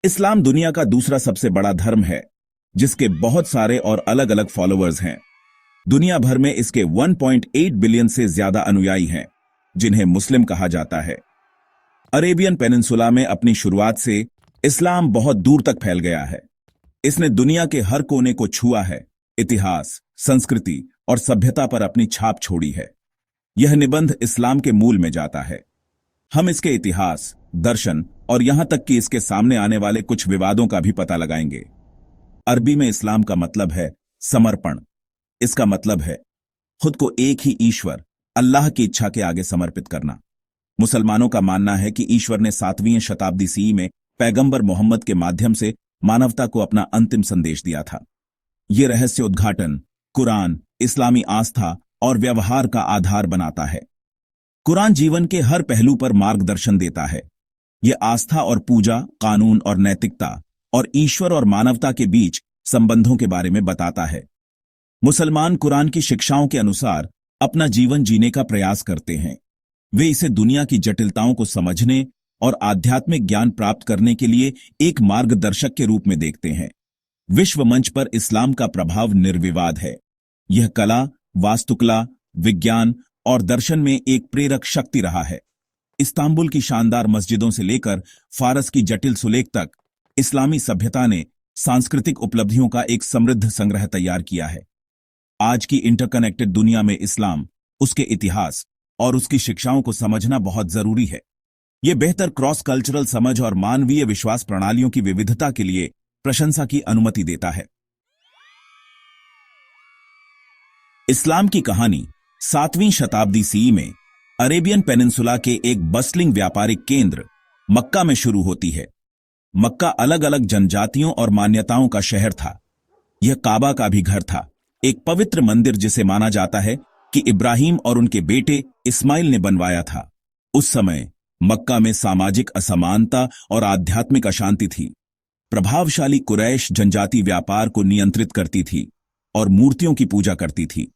इस्लाम दुनिया का दूसरा सबसे बड़ा धर्म है, जिसके बहुत सारे और अलग अलग फॉलोअर्स हैं। दुनिया भर में इसके 1.8 बिलियन से ज्यादा अनुयायी हैं, जिन्हें मुस्लिम कहा जाता है। अरेबियन पेनिनसुला में अपनी शुरुआत से इस्लाम बहुत दूर तक फैल गया है। इसने दुनिया के हर कोने को छुआ है, इतिहास, संस्कृति और सभ्यता पर अपनी छाप छोड़ी है। यह निबंध इस्लाम के मूल में जाता है। हम इसके इतिहास, दर्शन और यहां तक कि इसके सामने आने वाले कुछ विवादों का भी पता लगाएंगे। अरबी में इस्लाम का मतलब है समर्पण। इसका मतलब है खुद को एक ही ईश्वर, अल्लाह की इच्छा के आगे समर्पित करना। मुसलमानों का मानना है कि ईश्वर ने 7वीं शताब्दी ईसा में पैगंबर मोहम्मद के माध्यम से मानवता को अपना अंतिम संदेश दिया था। यह रहस्य उद्घाटन कुरान, इस्लामी आस्था और व्यवहार का आधार बनाता है। कुरान जीवन के हर पहलू पर मार्गदर्शन देता है। यह आस्था और पूजा, कानून और नैतिकता और ईश्वर और मानवता के बीच संबंधों के बारे में बताता है। मुसलमान कुरान की शिक्षाओं के अनुसार अपना जीवन जीने का प्रयास करते हैं। वे इसे दुनिया की जटिलताओं को समझने और आध्यात्मिक ज्ञान प्राप्त करने के लिए एक मार्गदर्शक के रूप में देखते हैं। विश्व मंच पर इस्लाम का प्रभाव निर्विवाद है। यह कला, वास्तुकला, विज्ञान और दर्शन में एक प्रेरक शक्ति रहा है। इस्तांबुल की शानदार मस्जिदों से लेकर फारस की जटिल सुलेख तक इस्लामी सभ्यता ने सांस्कृतिक उपलब्धियों का एक समृद्ध संग्रह तैयार किया है। आज की इंटरकनेक्टेड दुनिया में इस्लाम, उसके इतिहास और उसकी शिक्षाओं को समझना बहुत जरूरी है। यह बेहतर क्रॉस कल्चरल समझ और मानवीय विश्वास प्रणालियों की विविधता के लिए प्रशंसा की अनुमति देता है। इस्लाम की कहानी 7वीं शताब्दी ईसा में अरेबियन पेनिनसुला के एक बस्टलिंग व्यापारिक केंद्र मक्का में शुरू होती है। मक्का अलग अलग जनजातियों और मान्यताओं का शहर था। यह काबा का भी घर था, एक पवित्र मंदिर जिसे माना जाता है कि इब्राहिम और उनके बेटे इस्माइल ने बनवाया था। उस समय मक्का में सामाजिक असमानता और आध्यात्मिक अशांति थी। प्रभावशाली कुरैश जनजाति व्यापार को नियंत्रित करती थी और मूर्तियों की पूजा करती थी।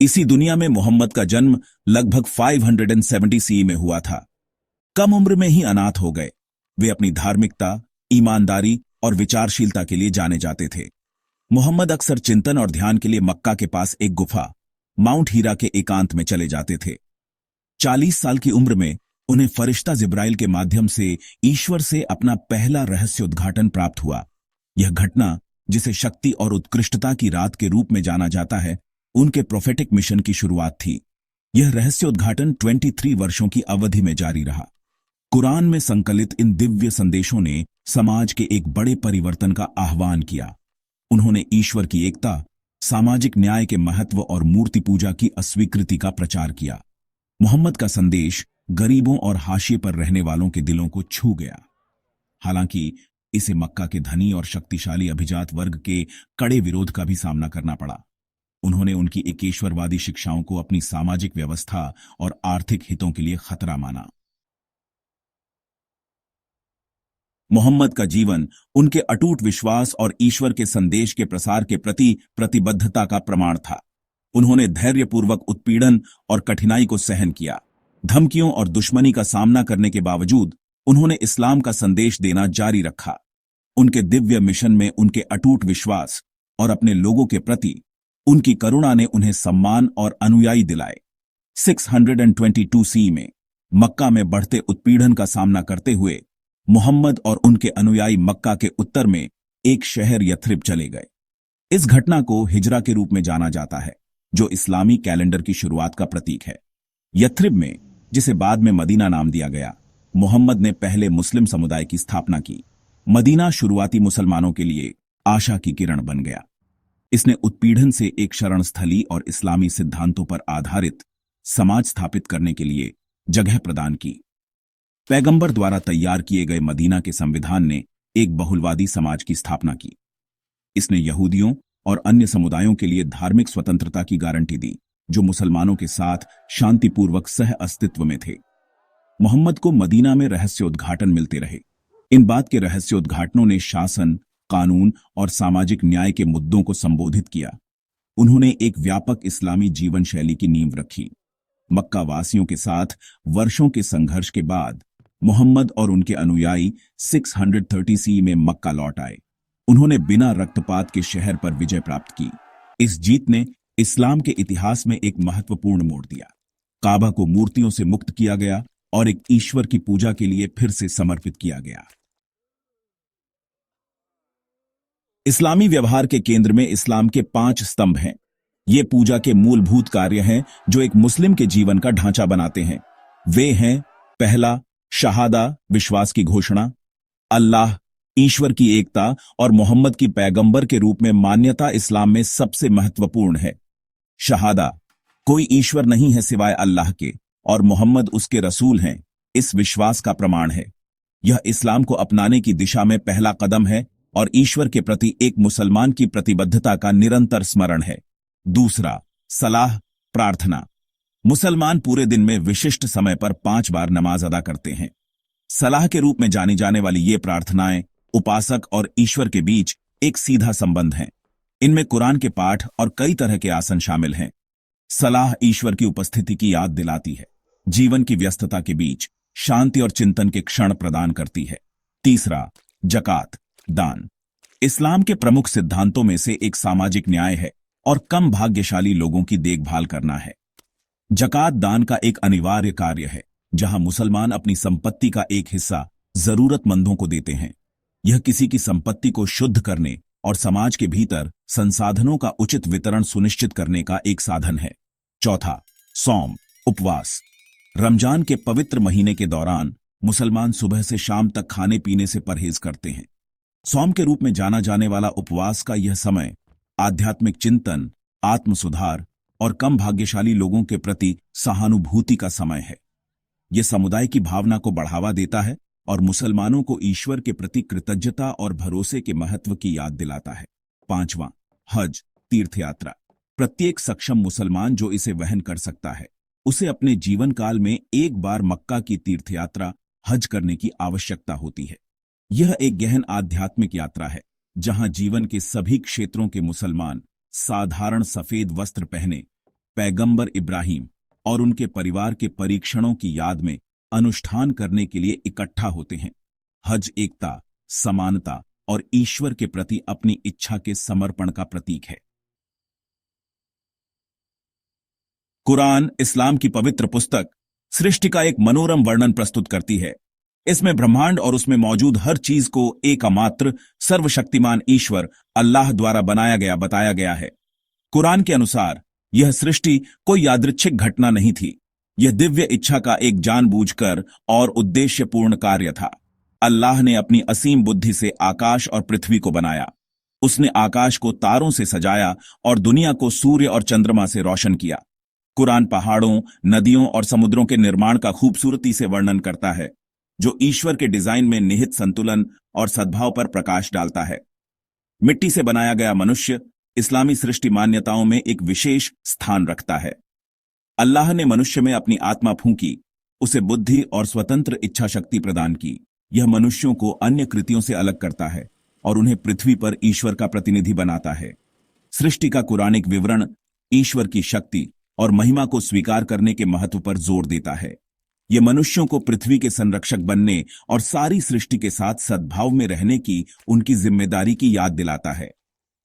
इसी दुनिया में मोहम्मद का जन्म लगभग 570 ईसा में हुआ था। कम उम्र में ही अनाथ हो गए। वे अपनी धार्मिकता, ईमानदारी और विचारशीलता के लिए जाने जाते थे। मोहम्मद अक्सर चिंतन और ध्यान के लिए मक्का के पास एक गुफा, माउंट हीरा के एकांत में चले जाते थे। 40 साल की उम्र में उन्हें फरिश्ता जिब्राइल के माध्यम से ईश्वर से अपना पहला रहस्य उद्घाटन प्राप्त हुआ। यह घटना, जिसे शक्ति और उत्कृष्टता की रात के रूप में जाना जाता है, उनके प्रोफेटिक मिशन की शुरुआत थी। यह रहस्य उद्घाटन 23 वर्षों की अवधि में जारी रहा। कुरान में संकलित इन दिव्य संदेशों ने समाज के एक बड़े परिवर्तन का आह्वान किया। उन्होंने ईश्वर की एकता, सामाजिक न्याय के महत्व और मूर्ति पूजा की अस्वीकृति का प्रचार किया। मोहम्मद का संदेश गरीबों और हाशिए पर रहने वालों के दिलों को छू गया। हालांकि इसे मक्का के धनी और शक्तिशाली अभिजात वर्ग के कड़े विरोध का भी सामना करना पड़ा। उन्होंने उनकी एकेश्वरवादी शिक्षाओं को अपनी सामाजिक व्यवस्था और आर्थिक हितों के लिए खतरा माना। मोहम्मद का जीवन उनके अटूट विश्वास और ईश्वर के संदेश के प्रसार के प्रति प्रतिबद्धता का प्रमाण था। उन्होंने धैर्यपूर्वक उत्पीड़न और कठिनाई को सहन किया। धमकियों और दुश्मनी का सामना करने के बावजूद उन्होंने इस्लाम का संदेश देना जारी रखा। उनके दिव्य मिशन में उनके अटूट विश्वास और अपने लोगों के प्रति उनकी करुणा ने उन्हें सम्मान और अनुयायी दिलाए। 622 ईसा में मक्का में बढ़ते उत्पीड़न का सामना करते हुए मोहम्मद और उनके अनुयायी मक्का के उत्तर में एक शहर यथरिब चले गए। इस घटना को हिजरा के रूप में जाना जाता है, जो इस्लामी कैलेंडर की शुरुआत का प्रतीक है। यथरिब में, जिसे बाद में मदीना नाम दिया गया, मोहम्मद ने पहले मुस्लिम समुदाय की स्थापना की। मदीना शुरुआती मुसलमानों के लिए आशा की किरण बन गया। इसने उत्पीड़न से एक शरण स्थली और इस्लामी सिद्धांतों पर आधारित समाज स्थापित करने के लिए जगह प्रदान की। पैगंबर द्वारा तैयार किए गए मदीना के संविधान ने एक बहुलवादी समाज की स्थापना की। इसने यहूदियों और अन्य समुदायों के लिए धार्मिक स्वतंत्रता की गारंटी दी, जो मुसलमानों के साथ शांतिपूर्वक सह अस्तित्व में थे। मोहम्मद को मदीना में रहस्योद्घाटन मिलते रहे। इन बात के रहस्योद्घाटनों ने शासन, कानून और सामाजिक न्याय के मुद्दों को संबोधित किया। उन्होंने एक व्यापक इस्लामी जीवन शैली की नींव रखी। मक्का वासियों के साथ वर्षों के संघर्ष के बाद मोहम्मद और उनके अनुयायी 630 सी में मक्का लौट आए। उन्होंने बिना रक्तपात के शहर पर विजय प्राप्त की। इस जीत ने इस्लाम के इतिहास में एक महत्वपूर्ण मोड़ दिया। काबा को मूर्तियों से मुक्त किया गया और एक ईश्वर की पूजा के लिए फिर से समर्पित किया गया। इस्लामी व्यवहार के केंद्र में इस्लाम के 5 स्तंभ हैं। ये पूजा के मूलभूत कार्य हैं जो एक मुस्लिम के जीवन का ढांचा बनाते हैं। वे हैं, पहला, शहादा, विश्वास की घोषणा, अल्लाह, ईश्वर की एकता और मोहम्मद की पैगंबर के रूप में मान्यता इस्लाम में सबसे महत्वपूर्ण है। शहादा, कोई ईश्वर नहीं है सिवाय अल्लाह के और मोहम्मद उसके रसूल हैं, इस विश्वास का प्रमाण है। यह इस्लाम को अपनाने की दिशा में पहला कदम है और ईश्वर के प्रति एक मुसलमान की प्रतिबद्धता का निरंतर स्मरण है। दूसरा, सलाह, प्रार्थना। मुसलमान पूरे दिन में विशिष्ट समय पर 5 बार नमाज अदा करते हैं। सलाह के रूप में जानी जाने वाली ये प्रार्थनाएं उपासक और ईश्वर के बीच एक सीधा संबंध है। इनमें कुरान के पाठ और कई तरह के आसन शामिल हैं। सलाह ईश्वर की उपस्थिति की याद दिलाती है, जीवन की व्यस्तता के बीच शांति और चिंतन के क्षण प्रदान करती है। तीसरा, जकात, दान। इस्लाम के प्रमुख सिद्धांतों में से एक सामाजिक न्याय है और कम भाग्यशाली लोगों की देखभाल करना है। जकात दान का एक अनिवार्य कार्य है, जहां मुसलमान अपनी संपत्ति का एक हिस्सा जरूरतमंदों को देते हैं। यह किसी की संपत्ति को शुद्ध करने और समाज के भीतर संसाधनों का उचित वितरण सुनिश्चित करने का एक साधन है। चौथा, सौम, उपवास। रमजान के पवित्र महीने के दौरान मुसलमान सुबह से शाम तक खाने पीने से परहेज करते हैं। सौम के रूप में जाना जाने वाला उपवास का यह समय आध्यात्मिक चिंतन, आत्म सुधार और कम भाग्यशाली लोगों के प्रति सहानुभूति का समय है। यह समुदाय की भावना को बढ़ावा देता है और मुसलमानों को ईश्वर के प्रति कृतज्ञता और भरोसे के महत्व की याद दिलाता है। पांचवां, हज, तीर्थयात्रा। प्रत्येक सक्षम मुसलमान जो इसे वहन कर सकता है, उसे अपने जीवन काल में एक बार मक्का की तीर्थयात्रा, हज करने की आवश्यकता होती है। यह एक गहन आध्यात्मिक यात्रा है, जहां जीवन के सभी क्षेत्रों के मुसलमान साधारण सफेद वस्त्र पहने पैगंबर इब्राहिम और उनके परिवार के परीक्षणों की याद में अनुष्ठान करने के लिए इकट्ठा होते हैं। हज एकता, समानता और ईश्वर के प्रति अपनी इच्छा के समर्पण का प्रतीक है। कुरान, इस्लाम की पवित्र पुस्तक, सृष्टि का एक मनोरम वर्णन प्रस्तुत करती है। इसमें ब्रह्मांड और उसमें मौजूद हर चीज को एकमात्र सर्वशक्तिमान ईश्वर अल्लाह द्वारा बताया गया है। कुरान के अनुसार यह सृष्टि कोई यादृच्छिक घटना नहीं थी। यह दिव्य इच्छा का एक जानबूझकर और उद्देश्यपूर्ण कार्य था। अल्लाह ने अपनी असीम बुद्धि से आकाश और पृथ्वी को बनाया। उसने आकाश को तारों से सजाया और दुनिया को सूर्य और चंद्रमा से रोशन किया। कुरान पहाड़ों, नदियों और समुद्रों के निर्माण का खूबसूरती से वर्णन करता है, जो ईश्वर के डिजाइन में निहित संतुलन और सद्भाव पर प्रकाश डालता है। मिट्टी से बनाया गया मनुष्य इस्लामी सृष्टि मान्यताओं में एक विशेष स्थान रखता है। अल्लाह ने मनुष्य में अपनी आत्मा फूंकी, उसे बुद्धि और स्वतंत्र इच्छा शक्ति प्रदान की। यह मनुष्यों को अन्य कृतियों से अलग करता है और उन्हें पृथ्वी पर ईश्वर का प्रतिनिधि बनाता है। सृष्टि का कुरानिक विवरण ईश्वर की शक्ति और महिमा को स्वीकार करने के महत्व पर जोर देता है। यह मनुष्यों को पृथ्वी के संरक्षक बनने और सारी सृष्टि के साथ सद्भाव में रहने की उनकी जिम्मेदारी की याद दिलाता है।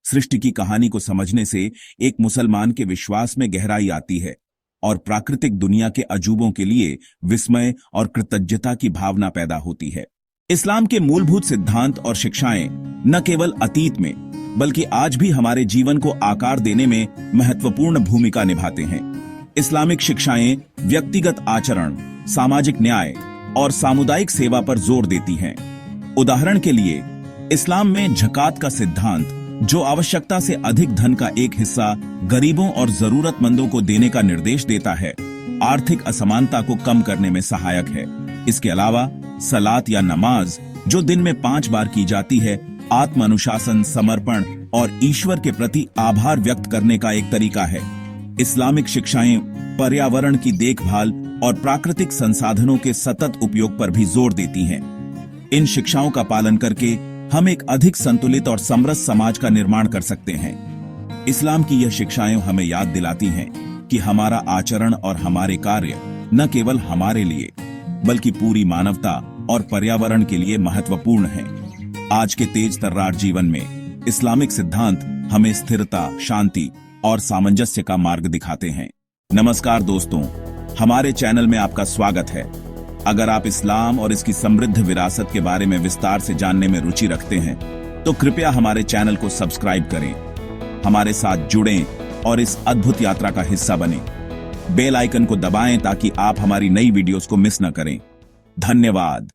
सृष्टि की कहानी को समझने से एक मुसलमान के विश्वास में गहराई आती है और प्राकृतिक दुनिया के अजूबों के लिए विस्मय और कृतज्ञता की भावना पैदा होती है। इस्लाम के मूलभूत सिद्धांत और शिक्षाएं न केवल अतीत में बल्कि आज भी हमारे जीवन को आकार देने में महत्वपूर्ण भूमिका निभाते हैं। इस्लामिक शिक्षाएं व्यक्तिगत आचरण, सामाजिक न्याय और सामुदायिक सेवा पर जोर देती हैं। उदाहरण के लिए, इस्लाम में ज़कात का सिद्धांत, जो आवश्यकता से अधिक धन का एक हिस्सा गरीबों और जरूरतमंदों को देने का निर्देश देता है, आर्थिक असमानता को कम करने में सहायक है। इसके अलावा सलात या नमाज, जो दिन में 5 बार की जाती है, आत्म अनुशासन, समर्पण और ईश्वर के प्रति आभार व्यक्त करने का एक तरीका है। इस्लामिक शिक्षाएं पर्यावरण की देखभाल और प्राकृतिक संसाधनों के सतत उपयोग पर भी जोर देती हैं। इन शिक्षाओं का पालन करके हम एक अधिक संतुलित और समृद्ध समाज का निर्माण कर सकते हैं। इस्लाम की यह शिक्षाएं हमें याद दिलाती हैं कि हमारा आचरण और हमारे कार्य न केवल हमारे लिए बल्कि पूरी मानवता और पर्यावरण के लिए महत्वपूर्ण है। आज के तेज तर्रार जीवन में इस्लामिक सिद्धांत हमें स्थिरता, शांति और सामंजस्य का मार्ग दिखाते हैं। नमस्कार दोस्तों, हमारे चैनल में आपका स्वागत है। अगर आप इस्लाम और इसकी समृद्ध विरासत के बारे में विस्तार से जानने में रुचि रखते हैं तो कृपया हमारे चैनल को सब्सक्राइब करें, हमारे साथ जुड़ें और इस अद्भुत यात्रा का हिस्सा बनें। बेल आइकन को दबाएं ताकि आप हमारी नई वीडियोस को मिस न करें। धन्यवाद।